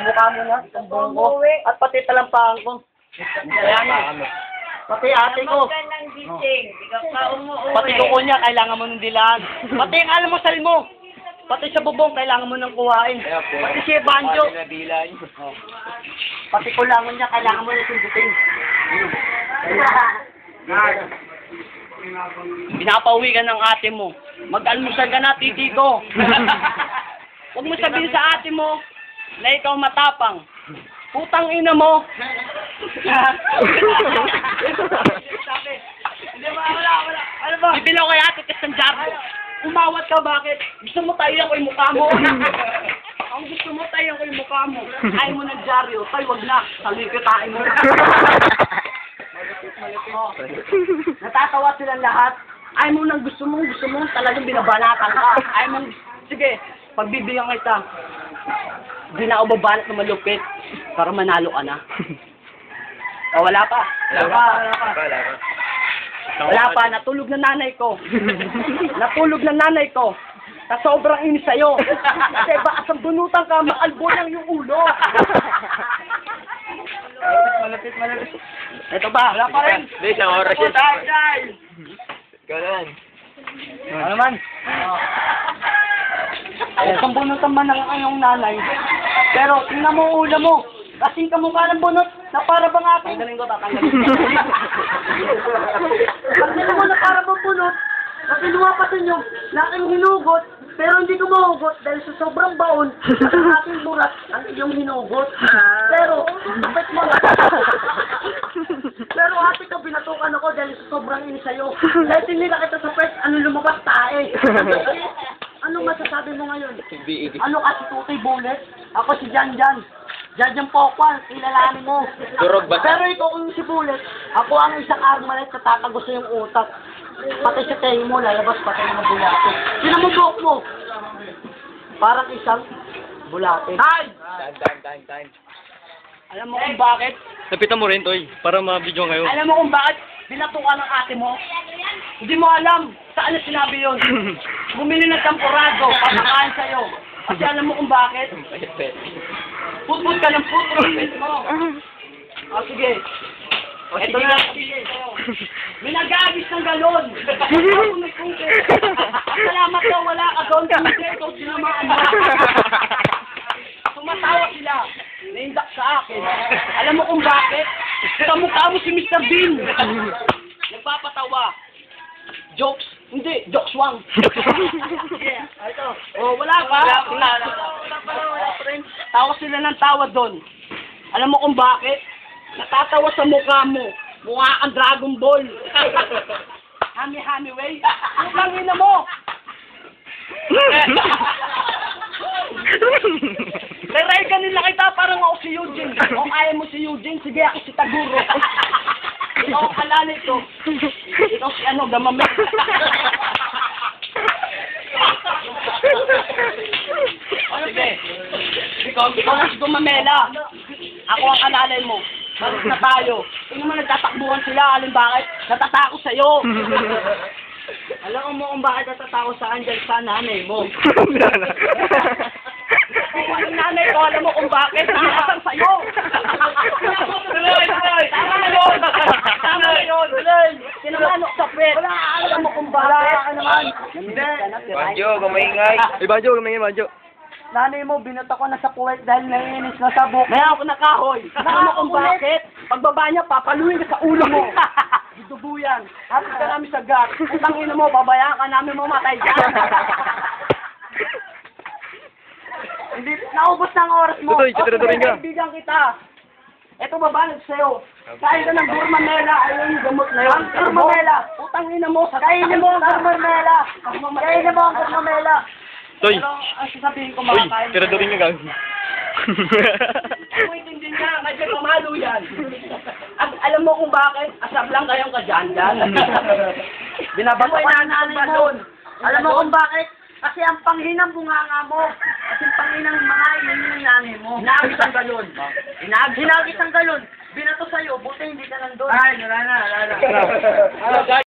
Kamukha mo na, tumbong ko. At pati talampakan ko. Ayan. Pati ate ko. Pati kuko niya, kailangan mo ng dilaan. Pati ang almusal mo. Pati sa bubong, kailangan mo ng kuhain. Pati si Banjo. Pati kulangon niya, kailangan mo ng sundutin. Pinapauwi ka ng ate mo. Mag-almusal ka na, titi ko. Huwag mo sabihin sa ate mo na ikaw matapang. Putang ina mo. Hindi ba, wala. Ano ba? Bibilaw kay ate kasi ng jarro. Umawat ka, bakit? Gusto mo tayo ko yung mukha mo. Ang gusto mo tayo ko yung mukha mo. Ayaw mo ng jarro. Tay, wag na. Salikutain mo. Natatawa silang lahat. Ayaw mo nang gusto mo talagang binabanatan ka. Ayaw mo, sige, pagbibigyan kita. Hindi na ako babanat na malupit para manalo ka na. O, wala pa. Wala pa, natulog na nanay ko. Sa sobrang inis sa'yo. Kasi baka sa bunutan ka, makalbo lang yung ulo. Malapit. Ito ba? Wala pa rin. Hindi, isang oras yun. Ikaw naman. Ano naman? Isang bunutan man ang iyong nanay. Pero tingnan mo ulo mo. Kasing kamukha ng bunot na para bang akin. Tanggalin ko. Tingnan mo na para bang bunot. Kasi lumapatin yung laking hinugot. Pero hindi ko mahugot dahil sa sobrang baon ang ating burat ang iyong hinugot. Pero, kapit mo nga. Pero ate ko, binatukan ako dahil sa sobrang inis sa'yo. Dahil tinila kita sa first, lumabas tae. Ano masasabi mo ngayon? Ano ka si Tutoy Bullet? Ako si Janjan. Janjan Pokwan, kilalanin mo. Durog ba? Pero ikaw kung si Bullet, ako ang isang armalet na tatago sa iyong utak. Pati sa tayo mo, lalabas pati ng bulate. Sinamubok mo. Parang isang bulate. Time. Alam mo kung bakit? Napitan mo rin, Toy, para ma-video ngayon. Alam mo kung bakit binatukan ng ate mo? Hindi mo alam saan na sinabi yun. Bumili ng tampurado, papakain sa'yo. Kasi alam mo kung bakit? Putput ka ng putput mo. O sige. Ito na. May nag-aagis ng galon. Ako may kuke. Salamat daw, wala ka doon. Kuke, ikaw sinamaan mo. Tumatawa sila. Naindak sa akin. Alam mo kung bakit? Sa mukha mo si Mr. Bean. Nagpapatawa. Jokes. Hindi, jokes wang. Ito. Oh, wala pa. Wala pa rin. Tawa sila ng tawa doon. Alam mo kung bakit? Natatawa sa mukha mo. Mukha kang Dragon Ball. Hami way. Ang ina mo. Leray ka nila kita parang ako si Eugene. Kung ayaw mo si Eugene, sige ako si Taguro. Ikaw ang kalalay ko. Ikaw si Gamamel. Sige. Ikaw na si Gumamela. Ako ang kalalay mo. Baros na tayo. Tingnan mo nagtatakbuhan sila. Alam bakit? Natatakot sa'yo. Alam mo kung bakit natatakot sa Angel sa nanay mo. Ang nanay ko, alam mo kung bakit? Nakakasang sa'yo. Tama yun. Tinamanok sa pet. Alam mo kung bakit? Banjo, gumaingay. Banjo. Nanay mo, binata ko na sa puwet dahil naiinis na sa buhok. Kaya ako nakahoy. Alam mo kung bakit? Pagbaba niya, papaluin ka sa ulo mo. Dudubo yan. Hapit ka namin sa gas. Utang ina mo, babayaan ka namin mamatay dyan. Hindi, naubos na ang oras mo. Tutoy, rin ka. Kaibigan kita. Ito babanag sa'yo. Kain ka ng Gurmamela. Ayun yung gamot na yun. Gurmamela. Utang ina mo. Kainin mo ang Gurmamela. Kainin mo ang Gurmamela. Toy. Pero, ang sasabihin ko Uy, makakain. rin ka, gag. Kung hindi nga, kasi pamalo yan. At alam mo kung bakit? Asap lang kayong kadyan-dyan. Binabato ka na nanay mo. Alam mo kung bakit? Kasi ang panghinang bunganga mo. Kasi ang panghinang mga yung nanay mo. Hinagis ang galon. Hinagis ang galon. Binato sa'yo, buti hindi ka nandun. Ay, wala na.